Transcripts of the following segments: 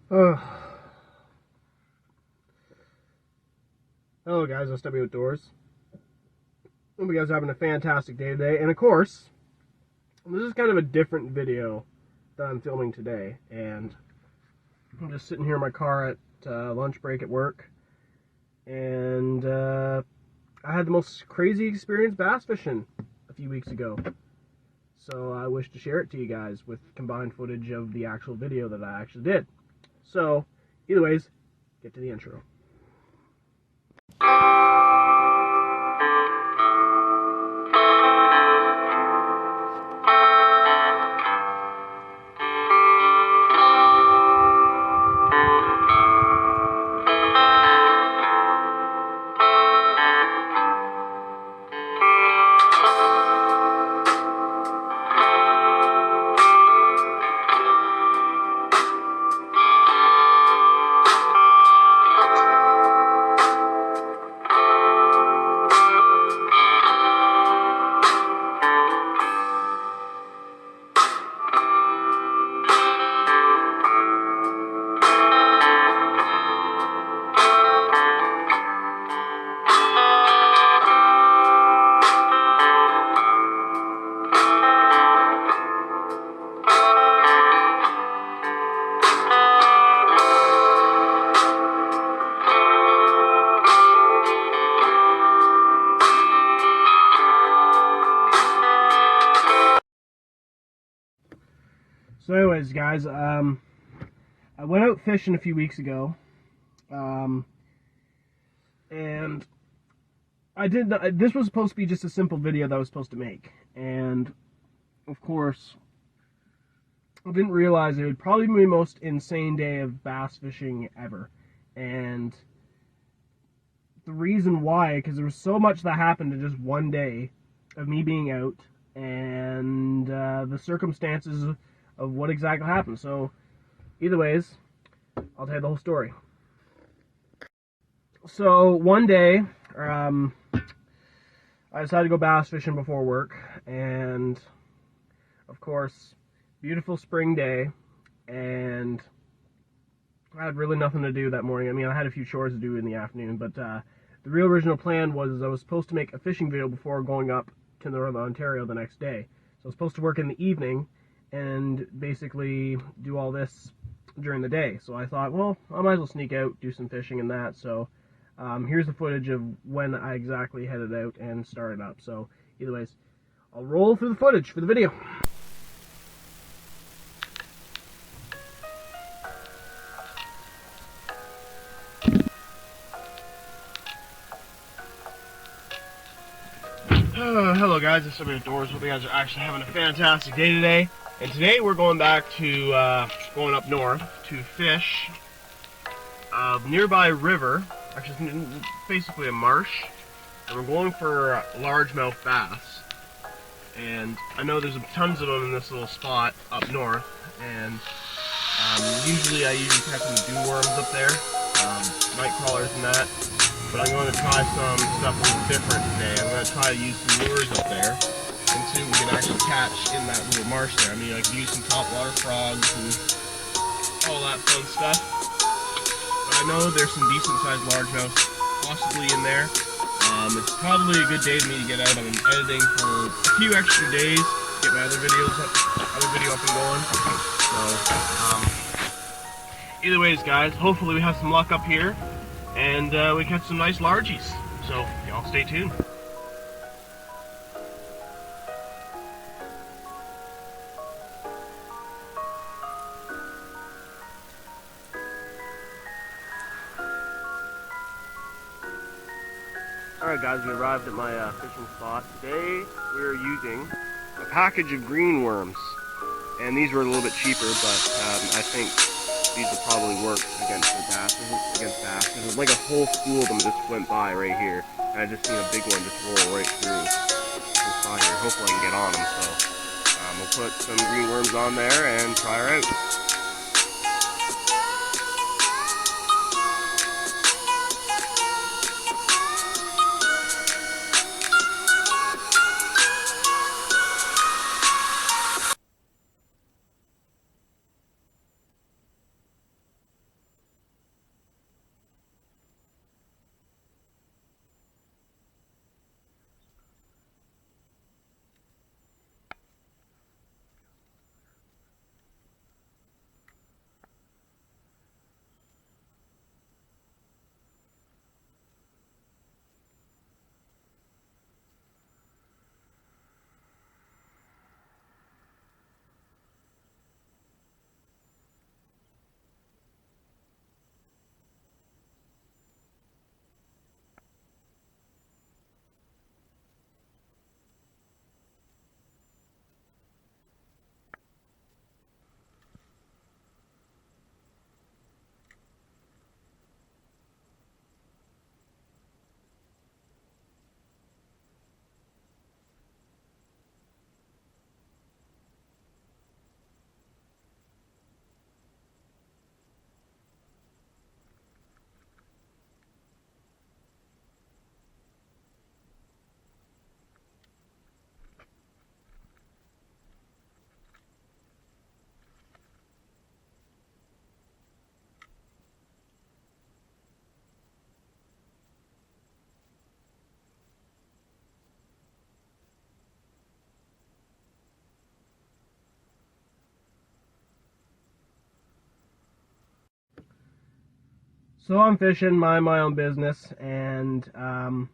Hello guys, it's W Outdoors. Hope you guys are having a fantastic day today. And of course, this is kind of a different video that I'm filming today. And I'm just sitting here in my car at lunch break at work. And I had the most crazy experience bass fishing a few weeks ago. So I wish to share it to you guys with combined footage of the actual video that I actually did. So, either ways, get to the intro. So anyways, guys, I went out fishing a few weeks ago, and this was supposed to be just a simple video that I was supposed to make, and of course, I didn't realize it would probably be the most insane day of bass fishing ever. And the reason why, because there was so much that happened in just one day of me being out, and the circumstances of what exactly happened. So, either ways, I'll tell you the whole story. So, one day, I decided to go bass fishing before work, and, of course, beautiful spring day, and I had really nothing to do that morning. I mean, I had a few chores to do in the afternoon, but the real original plan was I was supposed to make a fishing video before going up to Northern Ontario the next day. So I was supposed to work in the evening and basically do all this during the day. So I thought, well, I might as well sneak out, do some fishing and that. So here's the footage of when I exactly headed out and started up. So either ways, I'll roll through the footage for the video. Hello guys, it's W Outdoors. Hope you guys are actually having a fantastic day today. And today we're going back to, going up north to fish a nearby river, actually it's basically a marsh, and we're going for largemouth bass. And I know there's tons of them in this little spot up north, and usually I catch some dew worms up there, night crawlers and that. But I'm going to try some stuff a little different today. I'm going to try to use some lures up there and see what we can actually catch in that little marsh there. I mean, I can use some topwater frogs and all that fun stuff. But I know there's some decent sized largemouth possibly in there. It's probably a good day for me to get out. I've been editing for a few extra days to get my other video up and going. So, either ways, guys, hopefully we have some luck up here. And we catch some nice largies, so y'all stay tuned. Alright guys, we arrived at my fishing spot. Today we are using a package of green worms, and these were a little bit cheaper, but I think these will probably work against bass. There's like a whole school of them just went by right here. And I just seen a big one just roll right through this spot here. Hopefully I can get on them. So we'll put some green worms on there and try her out. So I'm fishing, mind my own business, and I've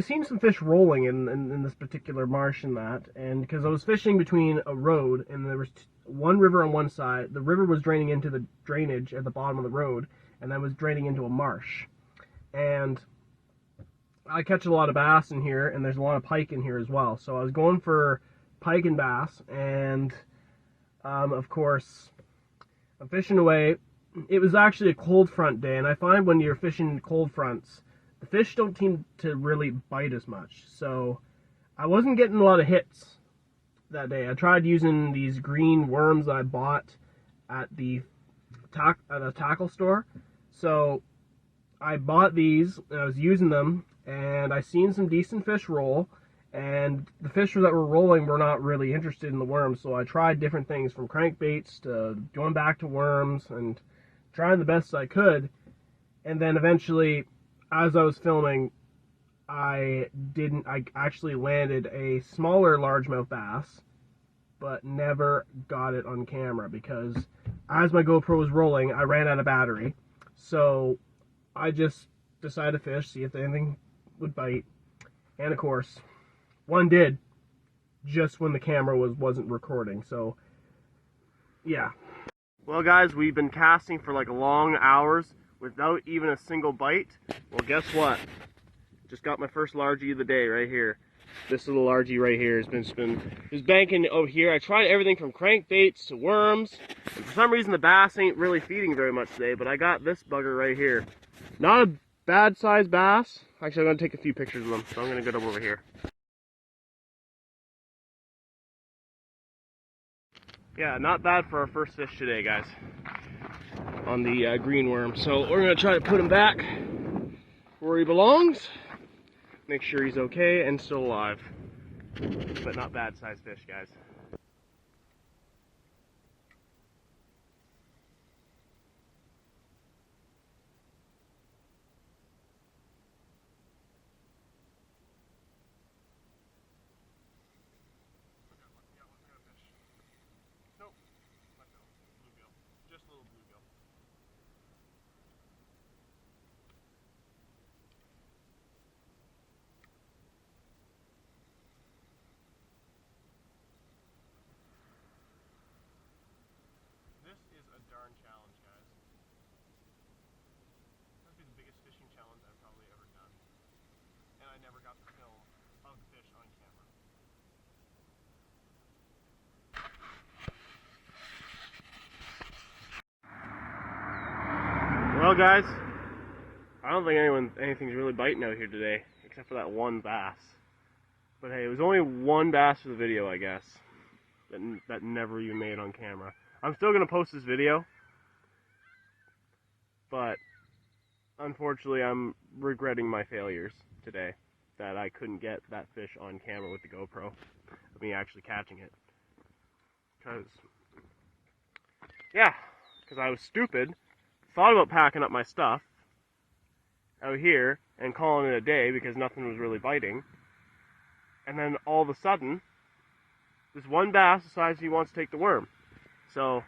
seen some fish rolling in this particular marsh and that, and because I was fishing between a road, and there was one river on one side. The river was draining into the drainage at the bottom of the road, and that was draining into a marsh. And I catch a lot of bass in here, and there's a lot of pike in here as well. So I was going for pike and bass, and of course, I'm fishing away. It was actually a cold front day, and I find when you're fishing cold fronts, the fish don't seem to really bite as much. So I wasn't getting a lot of hits that day. I tried using these green worms that I bought at the tackle store. So I bought these, and I was using them, and I seen some decent fish roll, and the fish that were rolling were not really interested in the worms. So I tried different things, from crankbaits to going back to worms, and trying the best I could. And then eventually, as I was filming, I actually landed a smaller largemouth bass, but never got it on camera because as my GoPro was rolling, I ran out of battery. So I just decided to fish, see if anything would bite. And of course, one did, just when the camera wasn't recording. So yeah. Well guys, we've been casting for like long hours without even a single bite. Well, guess what? Just got my first largie of the day right here. This little largie right here has been banking over here. I tried everything from crankbaits to worms. And for some reason the bass ain't really feeding very much today, but I got this bugger right here. Not a bad sized bass. Actually, I'm gonna take a few pictures of them, so I'm gonna get them over here. Yeah, not bad for our first fish today, guys, on the green worm. So we're gonna try to put him back where he belongs. Make sure he's okay and still alive. But not bad sized fish, guys. Nope, bluegill. Just a little bluegill. This is a darn challenge, guys. Must be the biggest fishing challenge I've probably ever done. And I never got the film of the fish on camera. Well guys, I don't think anything's really biting out here today, except for that one bass. But hey, it was only one bass for the video, I guess, that never even made it on camera. I'm still going to post this video, but unfortunately I'm regretting my failures today, that I couldn't get that fish on camera with the GoPro, of me actually catching it. Because I was stupid. Thought about packing up my stuff out here and calling it a day because nothing was really biting. And then all of a sudden, this one bass decides he wants to take the worm. So,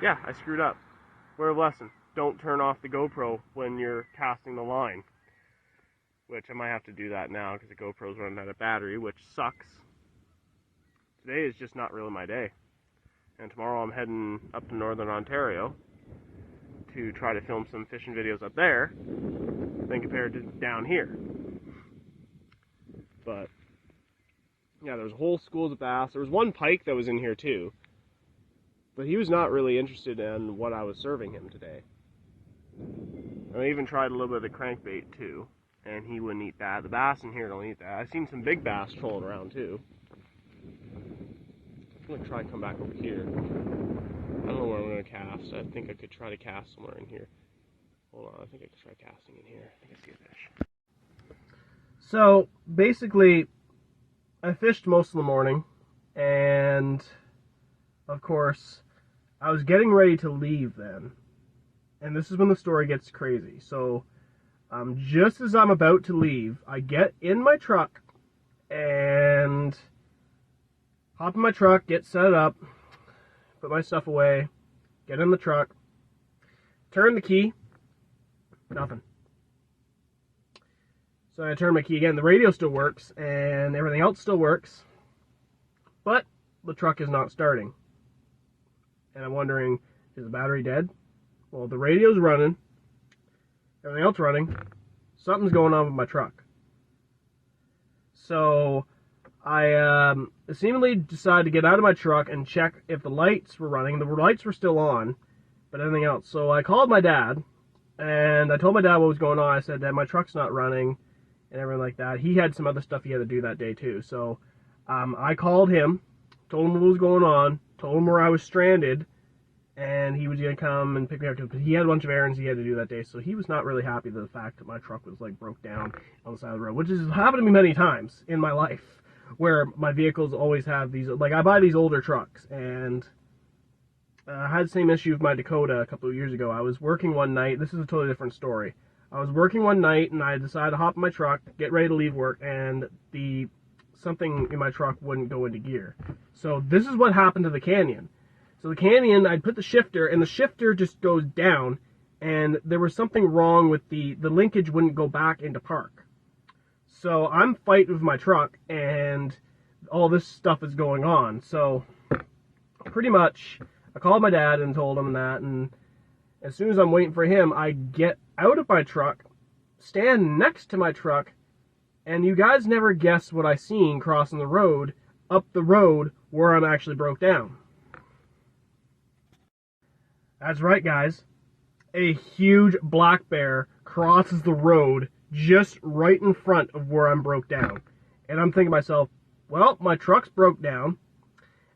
yeah, I screwed up. Word of lesson, don't turn off the GoPro when you're casting the line. Which I might have to do that now because the GoPro's running out of battery, which sucks. Today is just not really my day. And tomorrow I'm heading up to Northern Ontario to try to film some fishing videos up there than compared to down here. But yeah, there's whole schools of bass. There was one pike that was in here too, but he was not really interested in what I was serving him today. And I even tried a little bit of the crankbait too, and he wouldn't eat that. The bass in here don't eat that. I've seen some big bass trolling around too. I'm gonna try and come back over here. I don't know where I'm gonna cast. I think I could try to cast somewhere in here. Hold on, I think I could try casting in here. I think I see a fish. So basically, I fished most of the morning, and of course, I was getting ready to leave then. And this is when the story gets crazy. So, just as I'm about to leave, I get in my truck and hop in my truck, get set up, put my stuff away, get in the truck, turn the key, nothing. So I turn my key again. The radio still works, and everything else still works, but the truck is not starting. And I'm wondering, is the battery dead? Well, the radio's running, everything else running, something's going on with my truck. So I seemingly decided to get out of my truck and check if the lights were running. The lights were still on, but everything else. So I called my dad, and I told my dad what was going on. I said that my truck's not running and everything like that. He had some other stuff he had to do that day too. So I called him, told him what was going on, told him where I was stranded, and he was going to come and pick me up because he had a bunch of errands he had to do that day. So he was not really happy with the fact that my truck was like broke down on the side of the road, which has happened to me many times in my life, where my vehicles always have these, like I buy these older trucks, and I had the same issue with my Dakota a couple of years ago. I was working one night, this is a totally different story. I was working one night and I decided to hop in my truck, get ready to leave work, and something in my truck wouldn't go into gear. So this is what happened to the Canyon. So the Canyon, I'd put the shifter, and the shifter just goes down, and there was something wrong with the linkage wouldn't go back into park. So I'm fighting with my truck, and all this stuff is going on. So pretty much, I called my dad and told him that, and as soon as I'm waiting for him, I get out of my truck, stand next to my truck, and you guys never guess what I seen crossing the road, up the road where I'm actually broke down. That's right, guys. A huge black bear crosses the road just right in front of where I'm broke down. And I'm thinking to myself, well, my truck's broke down,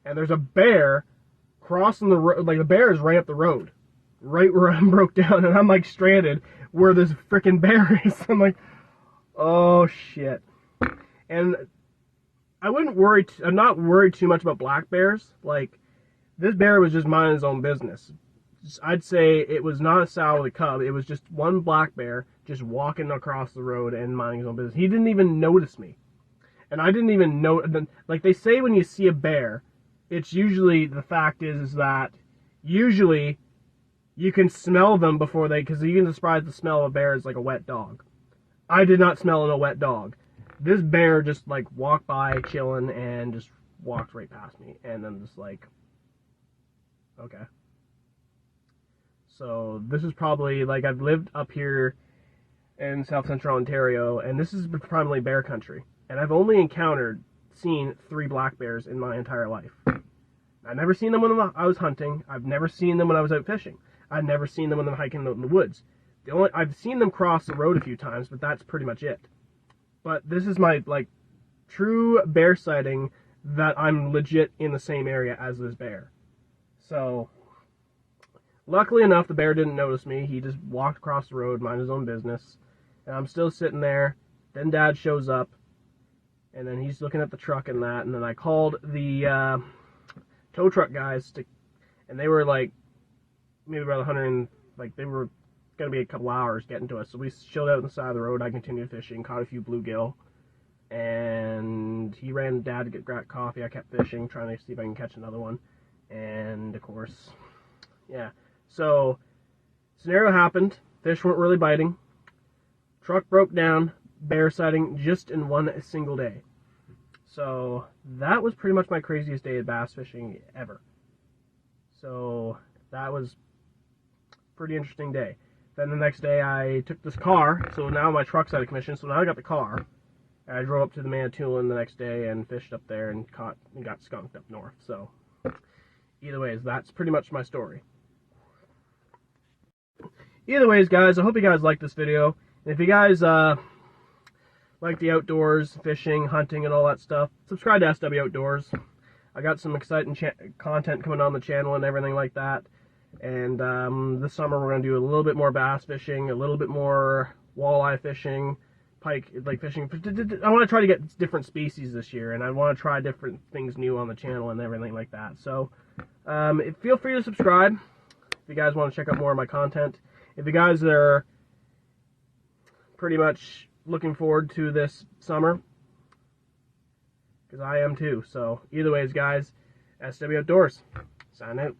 and there's a bear crossing the road. Like, the bear is right up the road, right where I'm broke down, and I'm like stranded where this freaking bear is. I'm like, oh shit. And I wouldn't worry, I'm not worried too much about black bears. Like, this bear was just minding his own business. I'd say it was not a sow with a cub. It was just one black bear just walking across the road and minding his own business. He didn't even notice me. And I didn't even know. Like they say, when you see a bear, it's usually, the fact is that usually you can smell them before they, because you can describe the smell of a bear as like a wet dog. I did not smell a wet dog. This bear just like walked by chilling and just walked right past me. And then just like, okay. So this is probably, like, I've lived up here in South Central Ontario, and this is primarily bear country. And I've only seen 3 black bears in my entire life. I've never seen them when I was hunting. I've never seen them when I was out fishing. I've never seen them when I'm hiking out in the woods. I've seen them cross the road a few times, but that's pretty much it. But this is my, like, true bear sighting that I'm legit in the same area as this bear. So luckily enough, the bear didn't notice me. He just walked across the road, mind his own business. And I'm still sitting there. Then Dad shows up. And then he's looking at the truck and that. And then I called the tow truck guys, and they were like, maybe about 100, like they were going to be a couple hours getting to us. So we chilled out on the side of the road. I continued fishing, caught a few bluegill. And he ran to Dad to get coffee. I kept fishing, trying to see if I can catch another one. And of course, yeah. So, scenario happened, fish weren't really biting, truck broke down, bear sighting just in one single day. So, that was pretty much my craziest day of bass fishing ever. So, that was a pretty interesting day. Then the next day I took this car, so now my truck's out of commission, so now I got the car. I drove up to the Manitoulin the next day and fished up there and got skunked up north. So, either ways, that's pretty much my story. Either ways, guys, I hope you guys like this video. And if you guys like the outdoors, fishing, hunting, and all that stuff, subscribe to SW Outdoors. I got some exciting content coming on the channel and everything like that. And this summer we're going to do a little bit more bass fishing, a little bit more walleye fishing, pike, like fishing. I want to try to get different species this year, and I want to try different things new on the channel and everything like that. So feel free to subscribe if you guys want to check out more of my content. If you guys are pretty much looking forward to this summer, because I am too. So either ways, guys, SW Outdoors. Sign out.